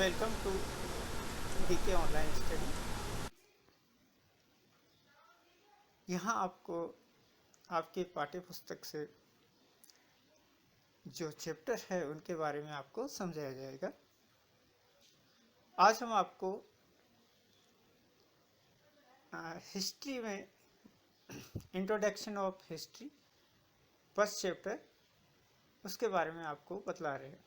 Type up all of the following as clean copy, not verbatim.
Welcome to DK online study. यहाँ आपको आपके पाठ्य पुस्तक से जो चैप्टर है उनके बारे में आपको समझाया जाएगा। आज हम आपको हिस्ट्री में introduction of history first chapter उसके बारे में आपको बतला रहे हैं।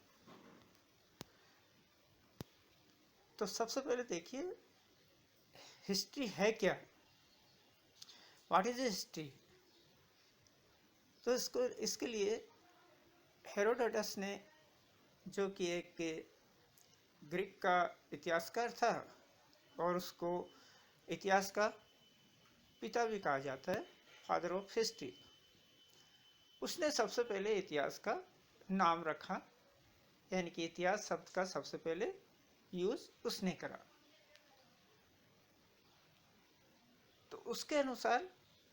तो सबसे पहले देखिए हिस्ट्री है क्या, व्हाट इज हिस्ट्री। तो इसके लिए हेरोडोटस ने, जो कि एक ग्रीक का इतिहासकार था और उसको इतिहास का पिता भी कहा जाता है, फादर ऑफ हिस्ट्री, उसने सबसे पहले इतिहास का नाम रखा, यानी कि इतिहास शब्द का सबसे पहले यूज उसने करा। तो उसके अनुसार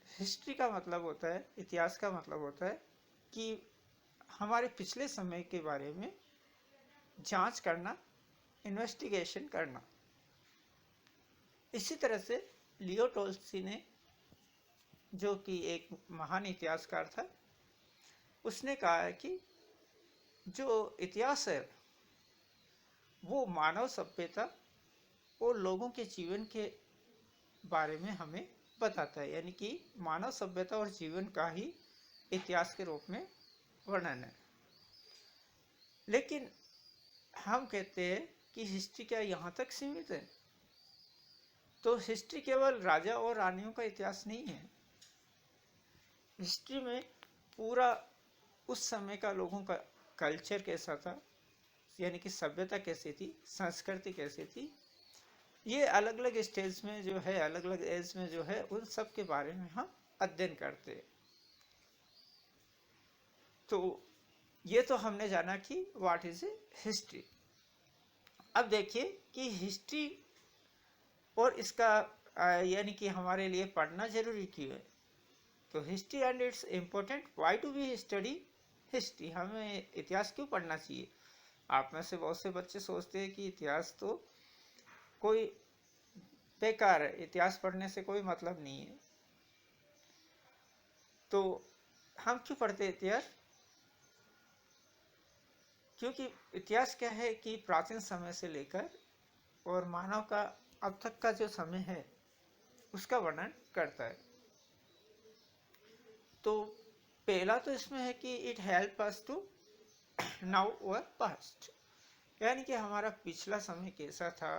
हिस्ट्री का मतलब होता है, इतिहास का मतलब होता है कि हमारे पिछले समय के बारे में जांच करना, इन्वेस्टिगेशन करना। इसी तरह से लियो टोल्स्टॉय ने, जो कि एक महान इतिहासकार था, उसने कहा है कि जो इतिहास है वो मानव सभ्यता और लोगों के जीवन के बारे में हमें बताता है, यानी कि मानव सभ्यता और जीवन का ही इतिहास के रूप में वर्णन है। लेकिन हम कहते हैं कि हिस्ट्री क्या यहाँ तक सीमित है? तो हिस्ट्री केवल राजा और रानियों का इतिहास नहीं है। हिस्ट्री में पूरा उस समय का लोगों का कल्चर कैसा था, यानी कि सभ्यता कैसी थी, संस्कृति कैसी थी, ये अलग अलग स्टेज में जो है, अलग अलग एज में जो है, उन सब के बारे में हम अध्ययन करते हैं। तो ये तो हमने जाना कि व्हाट इज ए हिस्ट्री। अब देखिए कि हिस्ट्री और इसका यानी कि हमारे लिए पढ़ना जरूरी क्यों है। तो history and it's important, why to be study history, हमें इतिहास क्यों पढ़ना चाहिए। आप में से बहुत से बच्चे सोचते हैं कि इतिहास तो कोई बेकार है, इतिहास पढ़ने से कोई मतलब नहीं है। तो हम क्यों पढ़ते हैं इतिहास? क्योंकि इतिहास क्या है कि प्राचीन समय से लेकर और मानव का अब तक का जो समय है उसका वर्णन करता है। तो पहला तो इसमें है कि it help us to know our past, यानी कि हमारा पिछला समय कैसा था,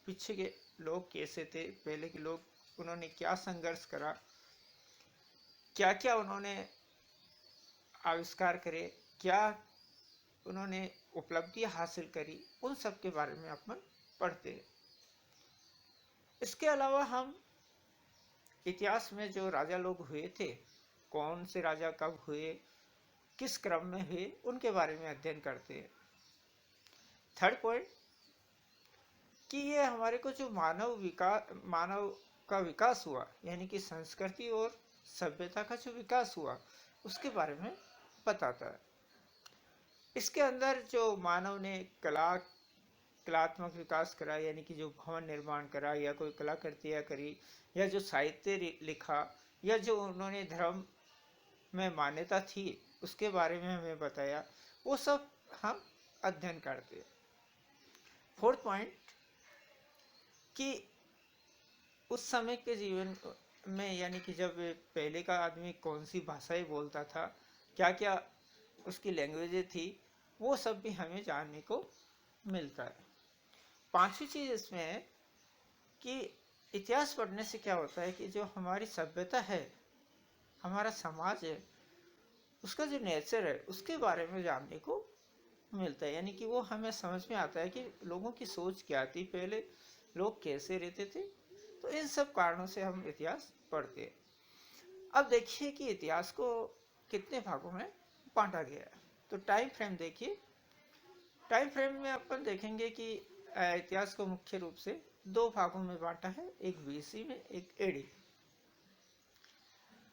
पीछे के लोग कैसे थे, पहले के लोग, उन्होंने क्या संघर्ष करा, क्या क्या उन्होंने आविष्कार करे, क्या उन्होंने उपलब्धियां हासिल करी, उन सब के बारे में अपन पढ़ते हैं। इसके अलावा हम इतिहास में जो राजा लोग हुए थे, कौन से राजा कब हुए, किस क्रम में हुए, उनके बारे में अध्ययन करते हैं। थर्ड पॉइंट कि ये हमारे को जो मानव का विकास हुआ, यानी कि संस्कृति और सभ्यता का जो विकास हुआ, उसके बारे में बताता है। इसके अंदर जो मानव ने कलात्मक विकास करा, यानी कि जो भवन निर्माण करा, या कोई कलाकृतियाँ करी, या जो साहित्य लिखा, या जो उन्होंने धर्म में मान्यता थी, उसके बारे में हमें बताया, वो सब हम अध्ययन करते हैं। फोर्थ पॉइंट कि उस समय के जीवन में, यानी कि जब पहले का आदमी कौन सी भाषाएं बोलता था, क्या क्या उसकी लैंग्वेजें थी, वो सब भी हमें जानने को मिलता है। पांचवी चीज इसमें है कि इतिहास पढ़ने से क्या होता है कि जो हमारी सभ्यता है, हमारा समाज है, उसका जो नेचर है, उसके बारे में जानने को मिलता है। यानी कि वो हमें समझ में आता है कि लोगों की सोच क्या थी, पहले लोग कैसे रहते थे। तो इन सब कारणों से हम इतिहास पढ़ते हैं। अब देखिए कि इतिहास को कितने भागों में बांटा गया है। तो टाइम फ्रेम देखिए, टाइम फ्रेम में अपन देखेंगे कि इतिहास को मुख्य रूप से दो भागों में बांटा है, एक बीसी में, एक एडी।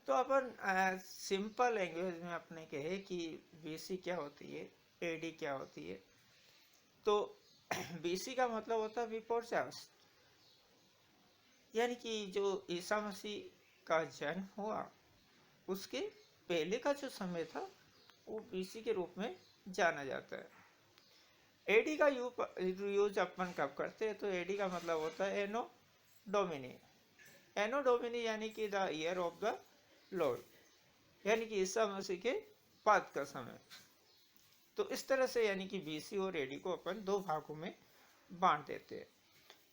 तो अपन सिंपल लैंग्वेज में अपने कहे कि बीसी क्या होती है, एडी क्या होती है। तो बीसी का मतलब होता है बिफोर क्राइस्ट, यानी कि जो ईसा मसीह का जन्म हुआ उसके पहले का जो समय था वो बीसी के रूप में जाना जाता है। एडी का यूज अपन कब करते हैं, तो एडी का मतलब होता है एनो डोमिनी। एनो डोमिनी यानी कि the year of the Lord, यानी कि ईसा मसीह के बाद का समय। तो इस तरह से यानी कि बीसी और एडी को अपन दो भागों में बांट देते हैं।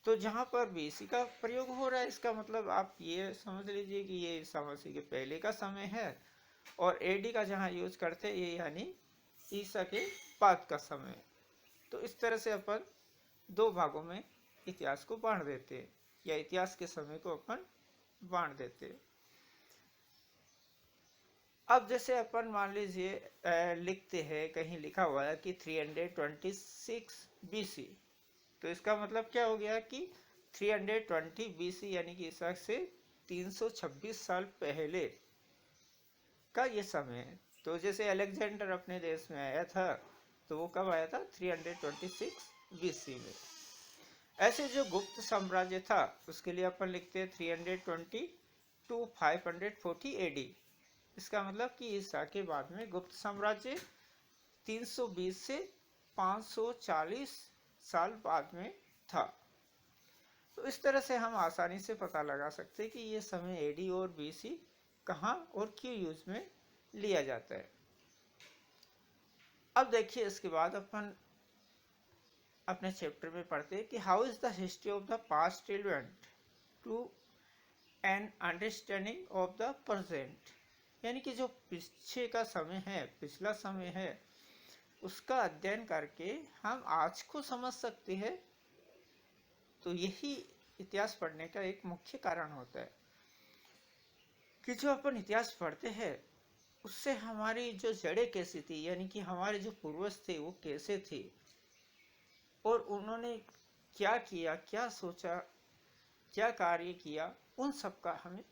तो जहाँ पर बीसी का प्रयोग हो रहा है इसका मतलब आप ये समझ लीजिए कि ये ईसा मसीह के पहले का समय है, और एडी का जहाँ यूज करते हैं ये यानी ईसा के बाद का समय। तो इस तरह से अपन दो भागों में इतिहास को बांट देते हैं, या इतिहास के समय को अपन बांट देते हैं। अब जैसे अपन मान लीजिए लिखते हैं, कहीं लिखा हुआ है कि 326 बीसी, तो इसका मतलब क्या हो गया कि 320 बीसी यानी कि ईसा से 326 साल पहले का ये समय है। तो जैसे अलेक्जेंडर अपने देश में आया था तो वो कब आया था, 326 बीसी में। ऐसे जो गुप्त साम्राज्य था उसके लिए अपन लिखते हैं 320 टू 540 एडी। इसका मतलब कि ईसा के बाद में गुप्त साम्राज्य 320 से 540 साल बाद में था। तो इस तरह से हम आसानी से पता लगा सकते हैं कि ये समय एडी और बीसी कहाँ और क्यों यूज में लिया जाता है। अब देखिए इसके बाद अपन अपने चैप्टर में पढ़ते हैं कि how is the history of the past relevant to an understanding of the present, यानी कि जो पीछे का समय है, पिछला समय है, उसका अध्ययन करके हम आज को समझ सकते हैं। तो यही इतिहास पढ़ने का एक मुख्य कारण होता है कि जो अपन इतिहास पढ़ते हैं उससे हमारी जो जड़ें कैसी थी, यानी कि हमारे जो पूर्वज थे वो कैसे थे और उन्होंने क्या किया, क्या सोचा, क्या कार्य किया, उन सब का हमें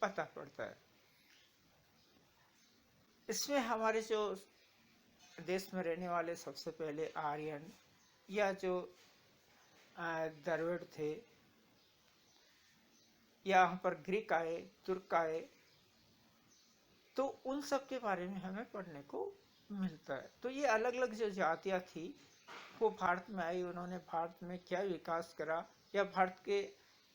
पता पड़ता है। इसमें हमारे जो देश में रहने वाले सबसे पहले आर्यन या जो द्रविड़ थे, यहाँ पर ग्रीक आए, तुर्क आए, तो उन सब के बारे में हमें पढ़ने को मिलता है। तो ये अलग अलग जो जातियाँ थी वो भारत में आई, उन्होंने भारत में क्या विकास करा या भारत के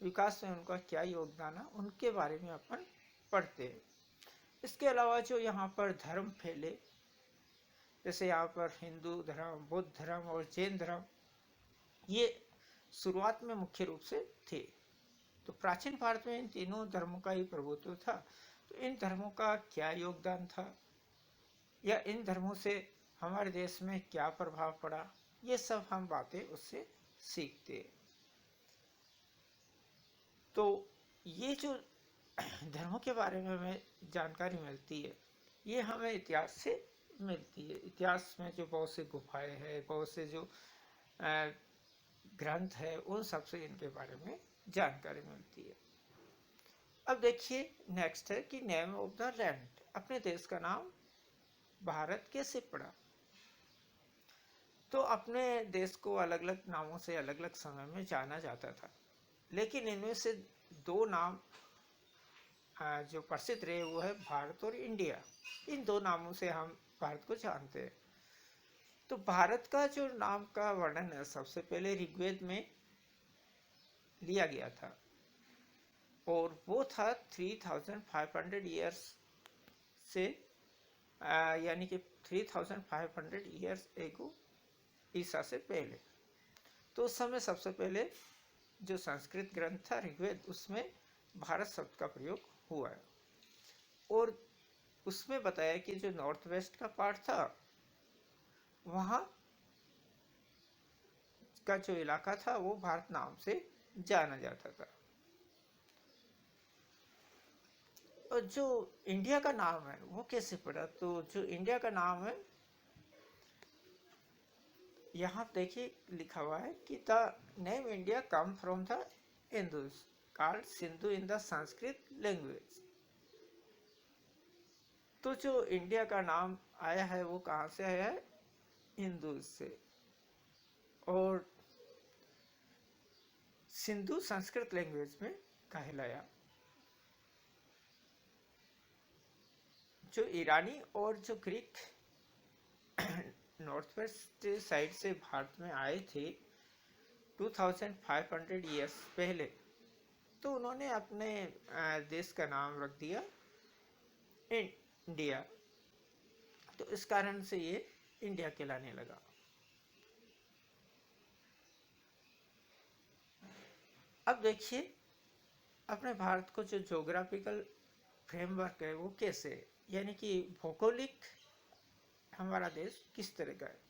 विकास में उनका क्या योगदान है, उनके बारे में अपन पढ़ते हैं। इसके अलावा जो यहाँ पर धर्म फैले, जैसे यहाँ पर हिंदू धर्म, बुद्ध धर्म और जैन धर्म, ये शुरुआत में मुख्य रूप से थे। तो प्राचीन भारत में इन तीनों धर्मों का ही प्रभुत्व था। तो इन धर्मों का क्या योगदान था या इन धर्मों से हमारे देश में क्या प्रभाव पड़ा, ये सब हम बातें उससे सीखते। तो ये जो धर्मों के बारे में हमें जानकारी मिलती है ये हमें इतिहास से मिलती है। इतिहास में जो बहुत से गुफाएं हैं, बहुत से जो ग्रंथ है, उन सब से इनके बारे में जानकारी मिलती है। अब देखिए नेक्स्ट है कि नेम ऑफ द लैंड, अपने देश का नाम भारत कैसे पड़ा। तो अपने देश को अलग अलग नामों से अलग अलग समय में जाना जाता था, लेकिन इनमें से दो नाम जो प्रसिद्ध रहे वो है भारत और इंडिया। इन दो नामों से हम भारत को जानते हैं। तो भारत का जो नाम का वर्णन है सबसे पहले ऋग्वेद में लिया गया था, और वो था 3500 ईयर्स से, यानी कि 3500 ईयर्स एगो, ईसा से पहले। तो उस समय सबसे पहले जो संस्कृत ग्रंथ था ऋग्वेद, उसमें भारत शब्द का प्रयोग हुआ है, और उसमें बताया कि जो नॉर्थ वेस्ट का पार्ट था वहाँ का जो इलाका था वो भारत नाम से जाना जाता था। और जो इंडिया का नाम है वो कैसे पड़ा, तो जो इंडिया का नाम है यहाँ देखिए लिखा हुआ है कि the name India come from the Indus called Sindhu in the Sanskrit language. तो जो इंडिया का नाम आया है वो कहाँ से आया है, हिंदू से। और सिंधु संस्कृत लैंग्वेज में कहलाया। जो ईरानी और जो ग्रीक नॉर्थ वेस्ट साइड से भारत में आए थे 2500 ईयर्स पहले, तो उन्होंने अपने देश का नाम रख दिया इंडिया। तो इस कारण से ये इंडिया कहलाने लगा। अब देखिए अपने भारत को जो ज्योग्राफिकल फ्रेमवर्क है वो कैसे है, यानी कि भौगोलिक हमारा देश किस तरह का है।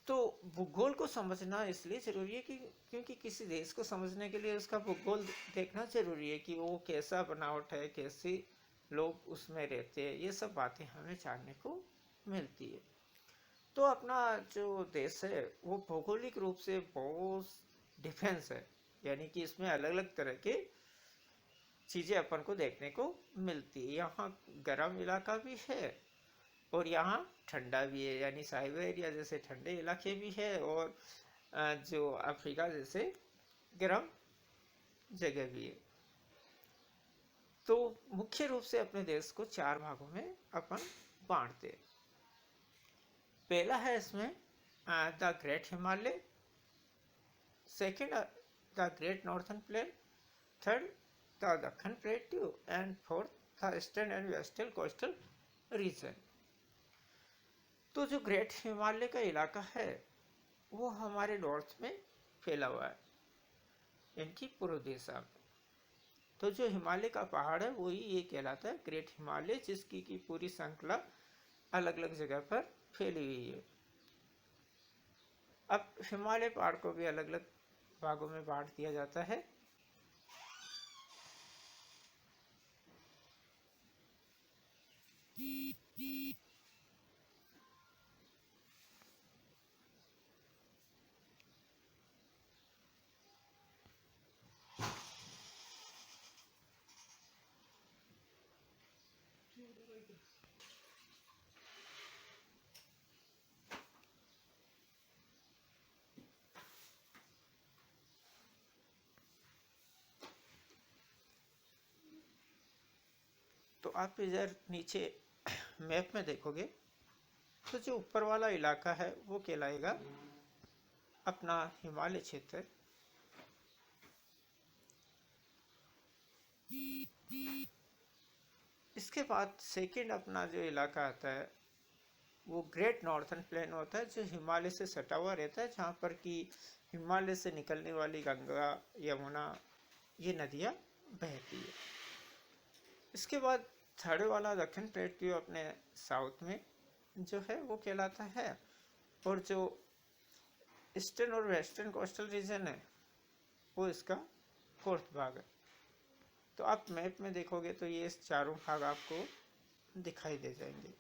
तो भूगोल को समझना इसलिए जरूरी है कि क्योंकि किसी देश को समझने के लिए उसका भूगोल देखना जरूरी है कि वो कैसा बनावट है, कैसे लोग उसमें रहते हैं, ये सब बातें हमें जानने को मिलती है। तो अपना जो देश है वो भौगोलिक रूप से बहुत डिफरेंस है, यानी कि इसमें अलग अलग तरह के चीज़ें अपन को देखने को मिलती है। यहाँ गर्म इलाका भी है और यहाँ ठंडा भी है, यानी साइबेरिया जैसे ठंडे इलाके भी है और जो अफ्रीका जैसे गर्म जगह भी है। तो मुख्य रूप से अपने देश को 4 भागों में अपन बांटते हैं। पहला है इसमें the great Himalaya, second the great northern plain, third the Deccan plateau and fourth the eastern and western coastal region. तो जो ग्रेट हिमालय का इलाका है वो हमारे नॉर्थ में फैला हुआ है, इनकी पूर्व दिशा में। तो जो हिमालय का पहाड़ है वही ये कहलाता है ग्रेट हिमालय, जिसकी की पूरी श्रृंखला अलग अलग जगह पर फैली हुई है। अब हिमालय पहाड़ को भी अलग अलग भागों में बांट दिया जाता है। तो आप इधर नीचे मैप में देखोगे तो जो ऊपर वाला इलाका है वो कहलाएगा अपना हिमालय क्षेत्र। इसके बाद सेकंड अपना जो इलाका आता है वो ग्रेट नॉर्थर्न प्लेन होता है, जो हिमालय से सटा हुआ रहता है, जहाँ पर कि हिमालय से निकलने वाली गंगा यमुना ये नदियाँ बहती है। इसके बाद थर्ड वाला दक्षिण प्लेट्यू अपने साउथ में जो है वो कहलाता है, और जो ईस्टर्न और वेस्टर्न कोस्टल रीजन है वो इसका फोर्थ भाग है। तो आप मैप में देखोगे तो ये चारों भाग आपको दिखाई दे जाएंगे।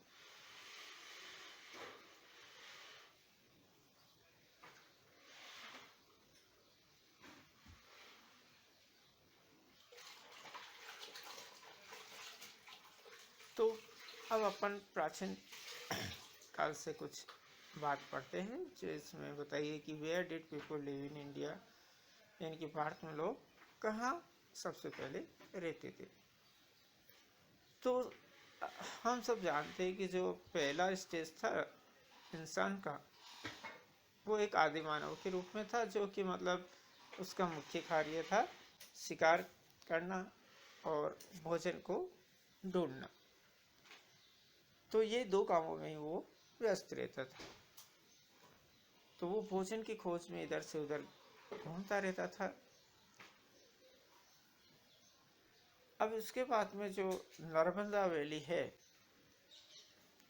तो अब अपन प्राचीन काल से कुछ बात पढ़ते हैं, जो इसमें बताइए कि where did people live in India, यानी कि भारत में लोग कहाँ सबसे पहले रहते थे। तो हम सब जानते हैं कि जो पहला स्टेज था इंसान का वो एक आदि मानव के रूप में था, जो कि मतलब उसका मुख्य कार्य था शिकार करना और भोजन को ढूंढना। तो ये 2 कामों में ही वो व्यस्त रहता था। तो वो भोजन की खोज में इधर से उधर घूमता रहता था। अब इसके बाद में जो नर्मदा वैली है,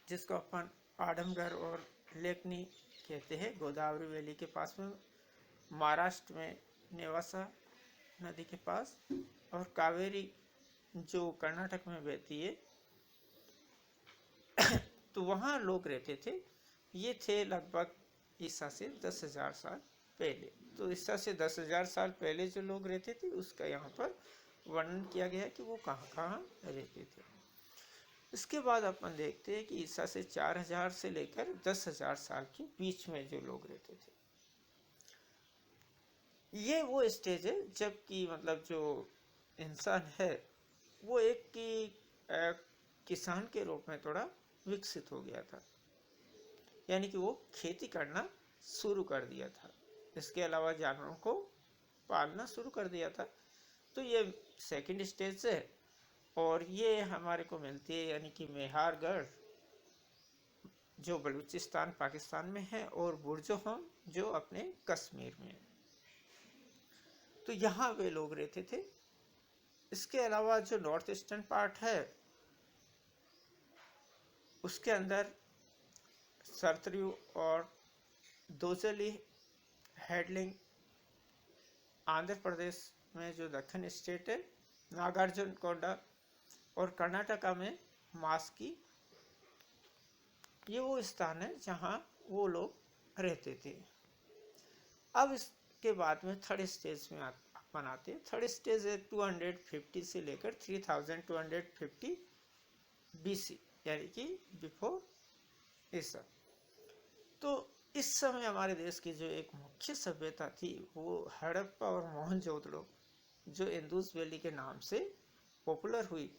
जिसको अपन आडमगढ़ और लेकनी कहते हैं, गोदावरी वैली के पास में, महाराष्ट्र में नेवासा नदी के पास, और कावेरी जो कर्नाटक में बहती है, तो वहाँ लोग रहते थे। ये थे लगभग ईसा से 10,000 साल पहले। तो ईसा से 10,000 साल पहले जो लोग रहते थे उसका यहाँ पर वर्णन किया गया है कि वो कहाँ कहाँ रहते थे। इसके बाद अपन देखते हैं कि ईसा से 4000 से लेकर 10,000 साल के बीच में जो लोग रहते थे, ये वो स्टेज है जबकि मतलब जो इंसान है वो एक किसान के रूप में थोड़ा विकसित हो गया था, यानी कि वो खेती करना शुरू कर दिया था, इसके अलावा जानवरों को पालना शुरू कर दिया था। तो ये सेकंड स्टेज है और ये हमारे को मिलती है यानी कि मेहरगढ़ जो बलूचिस्तान पाकिस्तान में है और बुर्जोहम जो अपने कश्मीर में है। तो यहाँ वे लोग रहते थे। इसके अलावा जो नॉर्थ ईस्टर्न पार्ट है उसके अंदर सरतरयू और दोजली हेडलिंग, आंध्र प्रदेश में जो दक्षिण स्टेट है नागार्जुन कोंडा और कर्नाटका में मास्की, ये वो स्थान है जहाँ वो लोग रहते थे। अब इसके बाद में थर्ड स्टेज में अपन आते हैं। थर्ड स्टेज है 250 से लेकर 3250 BC यानी कि बिफोर ईसा। तो इस समय हमारे देश की जो एक मुख्य सभ्यता थी वो हड़प्पा और मोहनजोदड़ो जो इंदुस वैली के नाम से पॉपुलर हुई।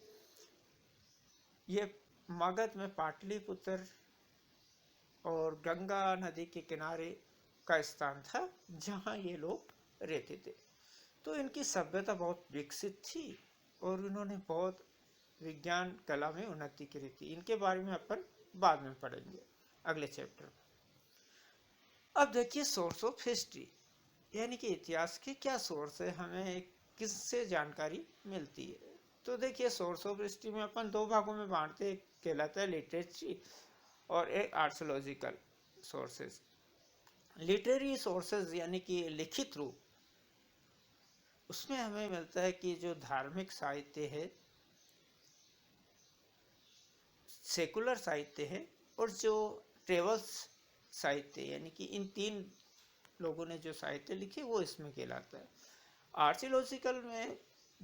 ये मगध में पाटलिपुत्र और गंगा नदी के किनारे का स्थान था जहाँ ये लोग रहते थे। तो इनकी सभ्यता बहुत विकसित थी और इन्होंने बहुत विज्ञान कला में उन्नति करी थी। इनके बारे में अपन बाद में पढ़ेंगे अगले चैप्टर में। अब देखिए सोर्स ऑफ हिस्ट्री यानी कि इतिहास के क्या सोर्स है, हमें किससे जानकारी मिलती है। तो देखिए सोर्स ऑफ हिस्ट्री में अपन दो भागों में बांटते हैं, कहलाता है लिटरेचरी और एक आर्कियोलॉजिकल सोर्सेज। लिटरेरी सोर्सेज यानी कि लिखित रूप, उसमें हमें मिलता है कि जो धार्मिक साहित्य है, सेकुलर साहित्य है और जो ट्रेवल्स साहित्य यानी कि इन तीन लोगों ने जो साहित्य लिखे वो इसमें कहलाता है। आर्कियोलॉजिकल में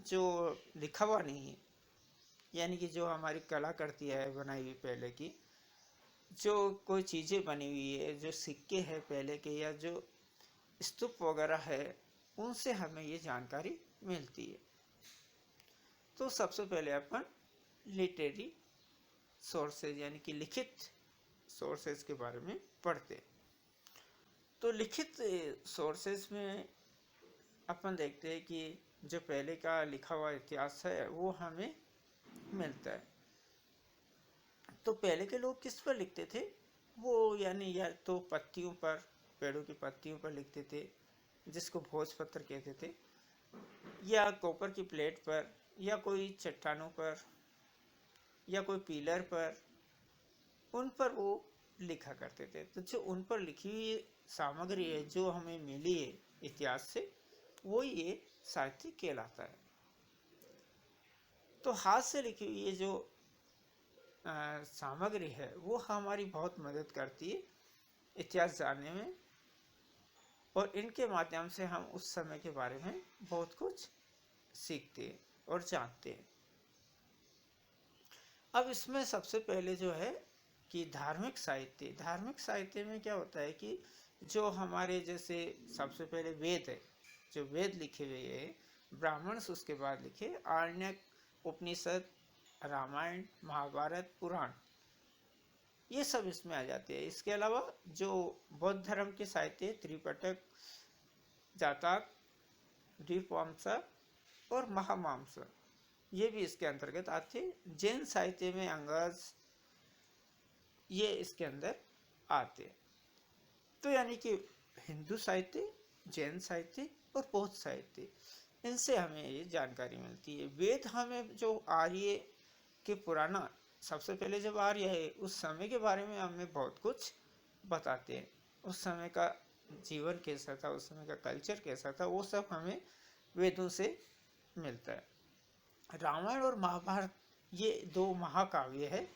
जो लिखा हुआ नहीं है यानी कि जो हमारी कलाकृति है बनाई हुई पहले की, जो कोई चीज़ें बनी हुई है, जो सिक्के हैं पहले के या जो स्तूप वगैरह है, उनसे हमें ये जानकारी मिलती है। तो सबसे पहले अपन लिटरेरी सोर्सेज यानी कि लिखित सोर्सेज के बारे में पढ़ते हैं। तो लिखित सोर्सेज में अपन देखते हैं कि जो पहले का लिखा हुआ इतिहास है वो हमें मिलता है। तो पहले के लोग किस पर लिखते थे, वो यानी या तो पत्तियों पर, पेड़ों की पत्तियों पर लिखते थे जिसको भोजपत्र कहते थे, या कॉपर की प्लेट पर, या कोई चट्टानों पर, या कोई पिलर पर, उन पर वो लिखा करते थे। तो जो उन पर लिखी हुई सामग्री है जो हमें मिली है इतिहास से, वो ये साहित्य कहलाता है। तो हाथ से लिखी हुई ये जो सामग्री है वो हमारी बहुत मदद करती है इतिहास जानने में, और इनके माध्यम से हम उस समय के बारे में बहुत कुछ सीखते हैं और जानते हैं। अब इसमें सबसे पहले जो है कि धार्मिक साहित्य में क्या होता है कि जो हमारे जैसे सबसे पहले वेद है, जो वेद लिखे हुए हैं, ब्राह्मण उसके बाद लिखे, आरण्यक, उपनिषद, रामायण, महाभारत, पुराण, ये सब इसमें आ जाते हैं। इसके अलावा जो बौद्ध धर्म के साहित्य, त्रिपिटक, जातक, दीपवंसा और महामांसा, ये भी इसके अंतर्गत आते हैं। जैन साहित्य में अंगज, ये इसके अंदर आते हैं। तो यानी कि हिंदू साहित्य, जैन साहित्य और बौद्ध साहित्य, इनसे हमें ये जानकारी मिलती है। वेद हमें जो आर्य के पुराना, सबसे पहले जब आर्य है उस समय के बारे में हमें बहुत कुछ बताते हैं। उस समय का जीवन कैसा था, उस समय का कल्चर कैसा था, वो सब हमें वेदों से मिलता है। रामायण और महाभारत ये दो महाकाव्य है,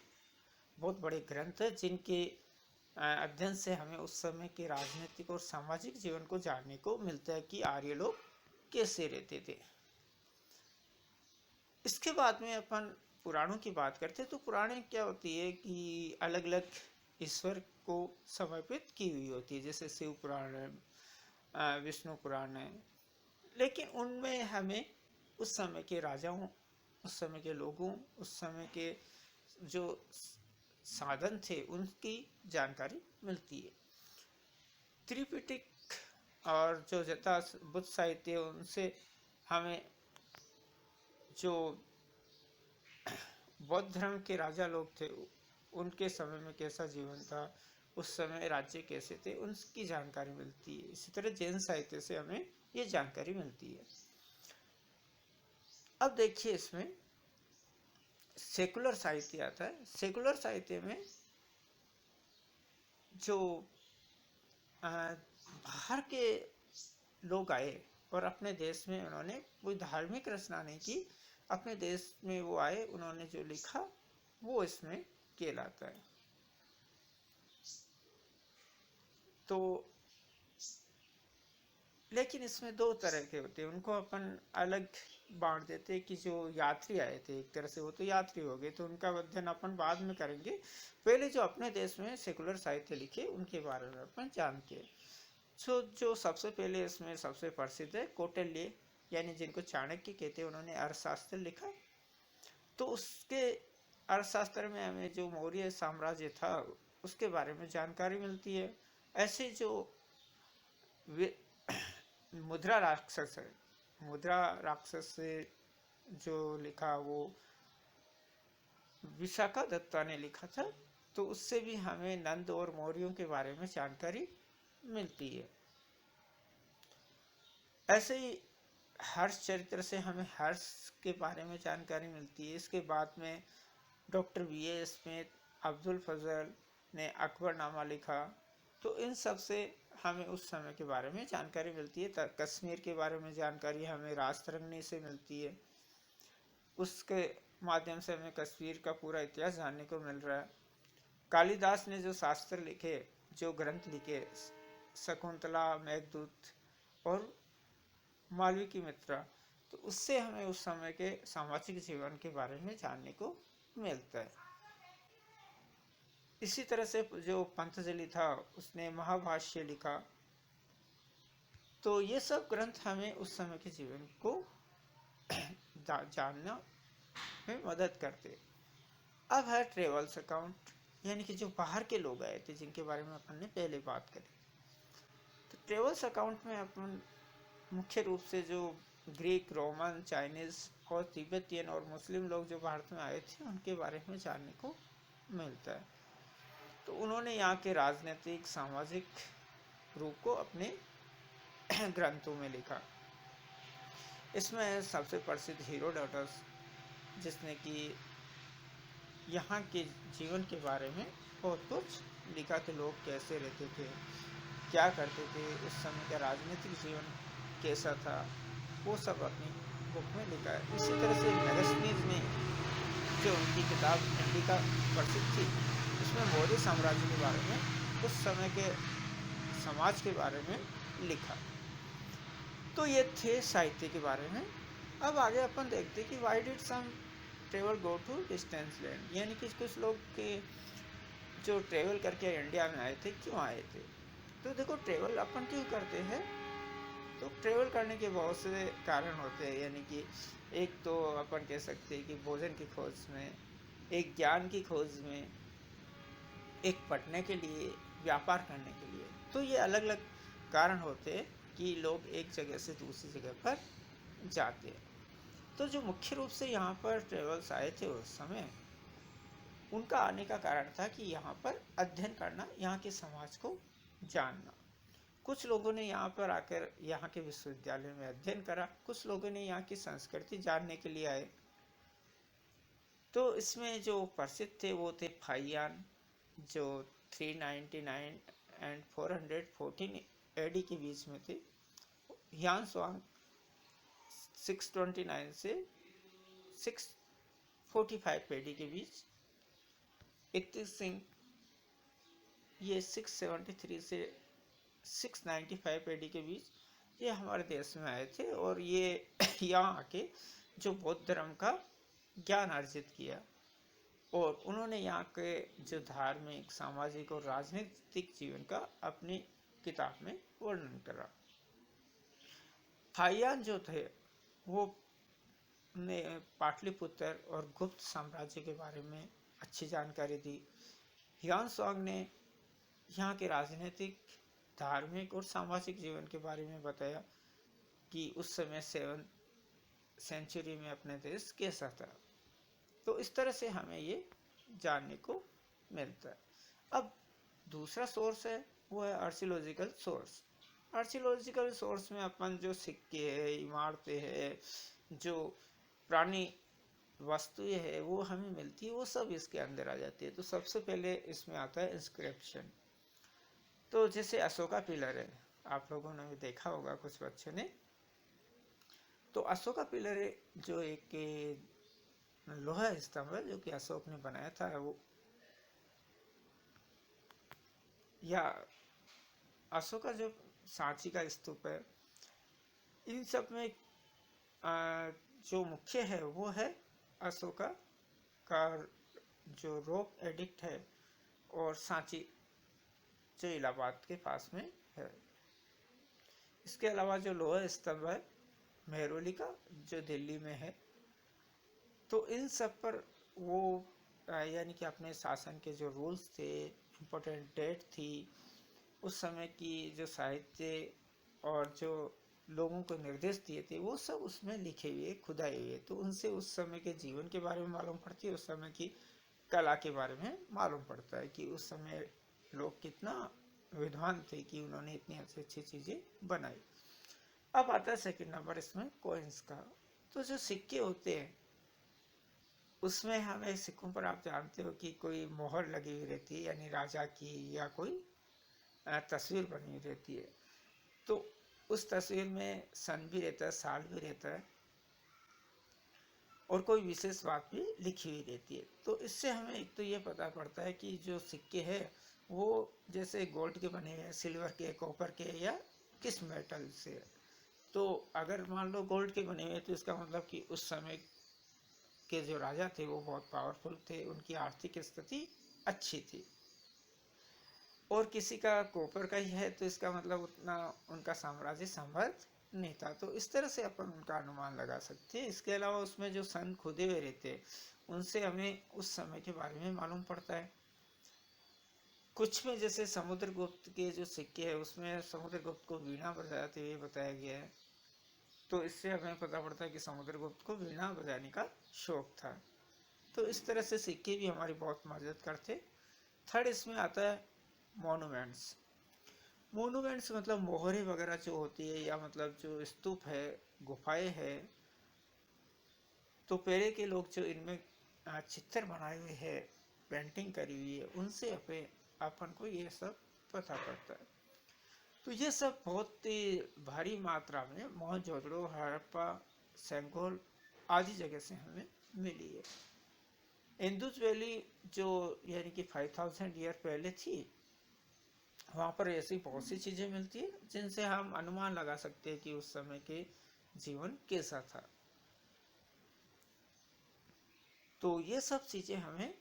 बहुत बड़े ग्रंथ है जिनके अध्ययन से हमें उस समय के राजनीतिक और सामाजिक जीवन को जानने को मिलता है कि आर्य लोग कैसे रहते थे। इसके बाद में अपन पुराणों की बात करते हैं तो पुराणे क्या होती है कि अलग अलग ईश्वर को समर्पित की हुई होती है, जैसे शिव पुराण है, विष्णु पुराण है। लेकिन उनमें हमें उस समय के राजाओं, उस समय के लोगों, उस समय के जो साधन थे उनकी जानकारी मिलती है। त्रिपिटक और जो जता बुद्ध साहित्य उनसे हमें जो बौद्ध धर्म के राजा लोग थे उनके समय में कैसा जीवन था, उस समय राज्य कैसे थे, उनकी जानकारी मिलती है। इसी तरह जैन साहित्य से हमें ये जानकारी मिलती है। अब देखिए इसमें सेकुलर साहित्य आता है। सेकुलर साहित्य में जो बाहर के लोग आए और अपने देश में उन्होंने कोई धार्मिक रचना नहीं की, अपने देश में वो आए, उन्होंने जो लिखा वो इसमें कहलाता है। तो लेकिन इसमें दो तरह के होते हैं, उनको अपन अलग बांट देते हैं कि जो यात्री आए थे एक तरह से वो तो यात्री हो गए, तो उनका अध्ययन अपन बाद में करेंगे। पहले जो अपने देश में सेकुलर साहित्य लिखे उनके बारे में अपन जानते हैं। जो सबसे पहले इसमें सबसे प्रसिद्ध है कौटिल्य, यानी जिनको चाणक्य कहते हैं, उन्होंने अर्थशास्त्र लिखा। तो उसके अर्थशास्त्र में हमें जो मौर्य साम्राज्य था उसके बारे में जानकारी मिलती है। ऐसे जो मुद्रा राक्षस है, मुद्रा राक्षस से जो लिखा वो विशाखा दत्ता ने लिखा था, तो उससे भी हमें नंद और मौर्यों के बारे में जानकारी मिलती है। ऐसे ही हर्ष चरित्र से हमें हर्ष के बारे में जानकारी मिलती है। इसके बाद में डॉक्टर B.A. स्मिथ, अब्दुल फजल ने अकबरनामा लिखा, तो इन सब से हमें उस समय के बारे में जानकारी मिलती है। कश्मीर के बारे में जानकारी हमें राजतरंगिणी से मिलती है, उसके माध्यम से हमें कश्मीर का पूरा इतिहास जानने को मिल रहा है। कालिदास ने जो शास्त्र लिखे, जो ग्रंथ लिखे, शकुंतला, मेघदूत और मालविकी मित्रा, तो उससे हमें उस समय के सामाजिक जीवन के बारे में जानने को मिलता है। इसी तरह से जो पंतजलि था उसने महाभाष्य लिखा। तो ये सब ग्रंथ हमें उस समय के जीवन को जानना में मदद करते। अब है ट्रेवल्स अकाउंट, यानी कि जो बाहर के लोग आए थे जिनके बारे में अपन ने पहले बात करी। तो ट्रेवल्स अकाउंट में अपन मुख्य रूप से जो ग्रीक, रोमन, चाइनीज और तिब्बतियन और मुस्लिम लोग जो भारत में आए थे उनके बारे में जानने को मिलता है। तो उन्होंने यहाँ के राजनीतिक, सामाजिक रूप को अपने ग्रंथों में लिखा। इसमें सबसे प्रसिद्ध हेरोडोटस, जिसने कि यहाँ के जीवन के बारे में बहुत कुछ लिखा कि लोग कैसे रहते थे, क्या करते थे, उस समय का राजनीतिक जीवन कैसा था, वो सब अपनी बुक में लिखा है। इसी तरह से मेगास्थनीज ने जो उनकी किताब इंडिका प्रसिद्ध थी, उसमें मौर्य साम्राज्य के बारे में, उस समय के समाज के बारे में लिखा। तो ये थे साहित्य के बारे में। अब आगे अपन देखते कि why did some travel go to distance land, यानी कि कुछ लोग के जो ट्रेवल करके इंडिया में आए थे क्यों आए थे। तो देखो ट्रेवल अपन क्यों करते हैं, तो ट्रेवल करने के बहुत से कारण होते हैं। यानी कि एक तो अपन कह सकते हैं कि भोजन की खोज में, एक ज्ञान की खोज में, एक पढ़ने के लिए, व्यापार करने के लिए। तो ये अलग अलग कारण होते हैं कि लोग एक जगह से दूसरी जगह पर जाते हैं। तो जो मुख्य रूप से यहाँ पर ट्रेवल्स आए थे उस समय, उनका आने का कारण था कि यहाँ पर अध्ययन करना, यहाँ के समाज को जानना। कुछ लोगों ने यहाँ पर आकर यहाँ के विश्वविद्यालय में अध्ययन करा, कुछ लोगों ने यहाँ की संस्कृति जानने के लिए आए। तो इसमें जो प्रसिद्ध थे वो थे फाहियान, जो 399 एंड 414 AD के बीच में थे। ह्यान स्वांग 629 से 645 AD के बीच। इक्तिक सिंह ये 673 से 695 AD के बीच ये हमारे देश में आए थे, और ये यहाँ आके जो बौद्ध धर्म का ज्ञान अर्जित किया और उन्होंने यहाँ के जो धार्मिक, सामाजिक और राजनीतिक जीवन का अपनी किताब में वर्णन करा। फाहियान जो थे वो ने पाटलिपुत्र और गुप्त साम्राज्य के बारे में अच्छी जानकारी दी। ह्वेन सांग ने यहाँ के राजनीतिक, धार्मिक और सामाजिक जीवन के बारे में बताया कि उस समय 7th सेंचुरी में अपने देश कैसा था। तो इस तरह से हमें ये जानने को मिलता है। अब दूसरा सोर्स है वो है आर्कियोलॉजिकल सोर्स। आर्कियोलॉजिकल सोर्स में अपन जो सिक्के है, इमारतें है, जो पुरानी वस्तुएं है वो हमें मिलती है, वो सब इसके अंदर आ जाती है। तो सबसे पहले इसमें आता है इंस्क्रिप्शन। तो जैसे अशोका पिलर है, आप लोगों ने भी देखा होगा कुछ बच्चों ने। तो अशोका पिलर जो एक लोहा स्तंभ है जो कि अशोक ने बनाया था, वो या अशोका जो सांची का स्तूप है, इन सब में जो मुख्य है वो है अशोका का जो रॉक एडिक्ट है और सांची जो इलाहाबाद के पास में है। इसके अलावा जो लोहा स्तंभ है मेहरौली का जो दिल्ली में है। तो इन सब पर वो यानी कि अपने शासन के जो रूल्स थे, इम्पोर्टेंट डेट थी, उस समय की जो साहित्य और जो लोगों को निर्देश दिए थे वो सब उसमें लिखे हुए, खुदाए हुए। तो उनसे उस समय के जीवन के बारे में मालूम पड़ती है, उस समय की कला के बारे में मालूम पड़ता है कि उस समय लोग कितना विद्वान थे कि उन्होंने इतनी अच्छी अच्छी चीज़ें बनाई। अब आता है सेकंड नंबर इसमें कॉइन्स का। तो जो सिक्के होते हैं उसमें हमें सिक्कों पर आप जानते हो कि कोई मोहर लगी हुई रहती है, यानी राजा की या कोई तस्वीर बनी हुई रहती है। तो उस तस्वीर में सन भी रहता है, साल भी रहता है और कोई विशेष बात भी लिखी हुई रहती है। तो इससे हमें एक तो ये पता पड़ता है कि जो सिक्के हैं वो जैसे गोल्ड के बने हैं, सिल्वर के, कॉपर के या किस मेटल से। तो अगर मान लो गोल्ड के बने हुए तो इसका मतलब कि उस समय के जो राजा थे वो बहुत पावरफुल थे, उनकी आर्थिक स्थिति अच्छी थी। और किसी का कॉपर का ही है तो इसका मतलब उतना उनका साम्राज्य समृद्ध नहीं था। तो इस तरह से अपन उनका अनुमान लगा सकते हैं। इसके अलावा उसमें जो सन खुदे हुए रहते उनसे हमें उस समय के बारे में मालूम पड़ता है। कुछ में जैसे समुद्रगुप्त के जो सिक्के हैं उसमें समुद्रगुप्त को वीणा बजाते हुए बताया गया है। तो इससे हमें पता पड़ता है कि समुद्रगुप्त को वीणा बजाने का शौक था। तो इस तरह से सिक्के भी हमारी बहुत मदद करते। थर्ड इसमें आता है मोनूमेंट्स। मोनूमेंट्स मतलब मोहरे वगैरह जो होती है, या मतलब जो स्तूप है, गुफाएं है। तो पहले के लोग जो इनमें चित्र बनाए हुए हैं, पेंटिंग करी हुई है, उनसे अपन को ये सब पता पड़ता है। तो ये सब बहुत ही भारी मात्रा में मोहनजोदड़ो, हड़प्पा, सेंगोल आदि जगह से हमें मिली है। इंदुज वैली जो यानी कि 5000 ईयर पहले थी, वहाँ पर ऐसी बहुत सी चीज़ें मिलती है जिनसे हम अनुमान लगा सकते हैं कि उस समय के जीवन कैसा था। तो ये सब चीज़ें हमें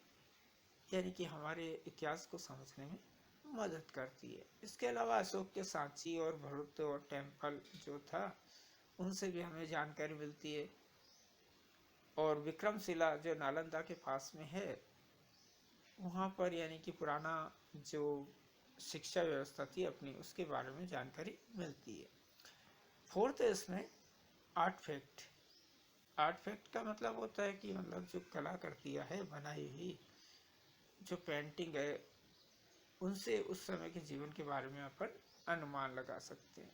यानी कि हमारे इतिहास को समझने में मदद करती है। इसके अलावा अशोक के सांची और भरूच और टेम्पल जो था उनसे भी हमें जानकारी मिलती है। और विक्रमशिला जो नालंदा के पास में है, वहाँ पर यानी कि पुराना जो शिक्षा व्यवस्था थी अपनी, उसके बारे में जानकारी मिलती है। फोर्थ है इसमें आर्ट फैक्ट। आर्ट फैक्ट का मतलब होता है कि मतलब जो कलाकृतियाँ है बनाई हुई, जो पेंटिंग है, उनसे उस समय के जीवन के बारे में अपन अनुमान लगा सकते हैं।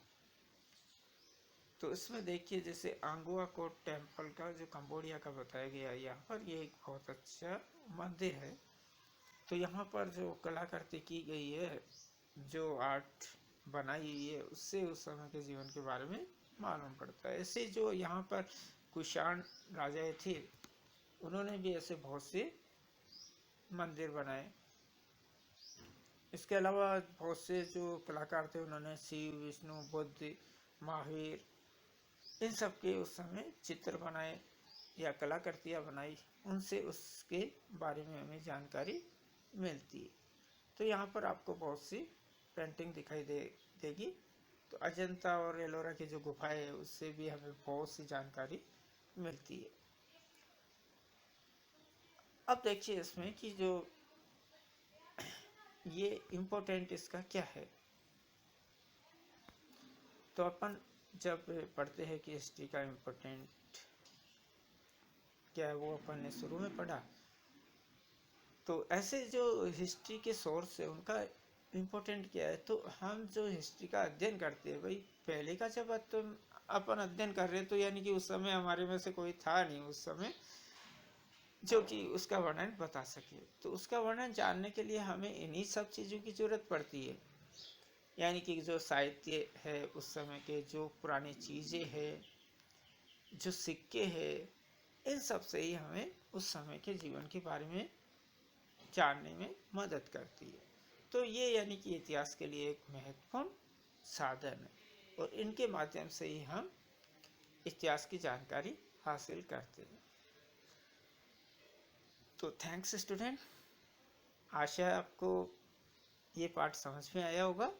तो इसमें देखिए जैसे आंगुआ कोट टेम्पल का जो कंबोडिया का बताया गया, यहाँ पर ये एक बहुत अच्छा मंदिर है। तो यहाँ पर जो कलाकृति की गई है, जो आर्ट बनाई हुई है, उससे उस समय के जीवन के बारे में मालूम पड़ता है। ऐसे जो यहाँ पर कुषाण राजाएं थे, उन्होंने भी ऐसे बहुत से मंदिर बनाए। इसके अलावा बहुत से जो कलाकार थे उन्होंने शिव, विष्णु, बुद्ध, महावीर, इन सब के उस समय चित्र बनाए। या कलाकृतियाँ बनाई, उनसे उसके बारे में हमें जानकारी मिलती है। तो यहाँ पर आपको बहुत सी पेंटिंग दिखाई देगी। तो अजंता और एलोरा की जो गुफाएं है उससे भी हमें बहुत सी जानकारी मिलती है। अब देखिए इसमें कि जो ये इम्पोर्टेंट इसका क्या है। तो अपन जब पढ़ते हैं कि हिस्ट्री का इम्पोर्टेंट क्या है, वो अपन ने शुरू में पढ़ा। तो ऐसे जो हिस्ट्री के सोर्स है उनका इम्पोर्टेंट क्या है। तो हम जो हिस्ट्री का अध्ययन करते हैं, भाई पहले का जब अपन अध्ययन कर रहे हैं तो यानी कि उस समय हमारे में से कोई था नहीं उस समय जो कि उसका वर्णन बता सके। तो उसका वर्णन जानने के लिए हमें इन्हीं सब चीज़ों की जरूरत पड़ती है। यानी कि जो साहित्य है उस समय के, जो पुरानी चीज़ें हैं, जो सिक्के हैं, इन सब से ही हमें उस समय के जीवन के बारे में जानने में मदद करती है। तो ये यानी कि इतिहास के लिए एक महत्वपूर्ण साधन है और इनके माध्यम से ही हम इतिहास की जानकारी हासिल करते हैं। तो थैंक्स स्टूडेंट, आशा है आपको ये पाठ समझ में आया होगा।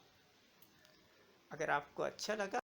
अगर आपको अच्छा लगा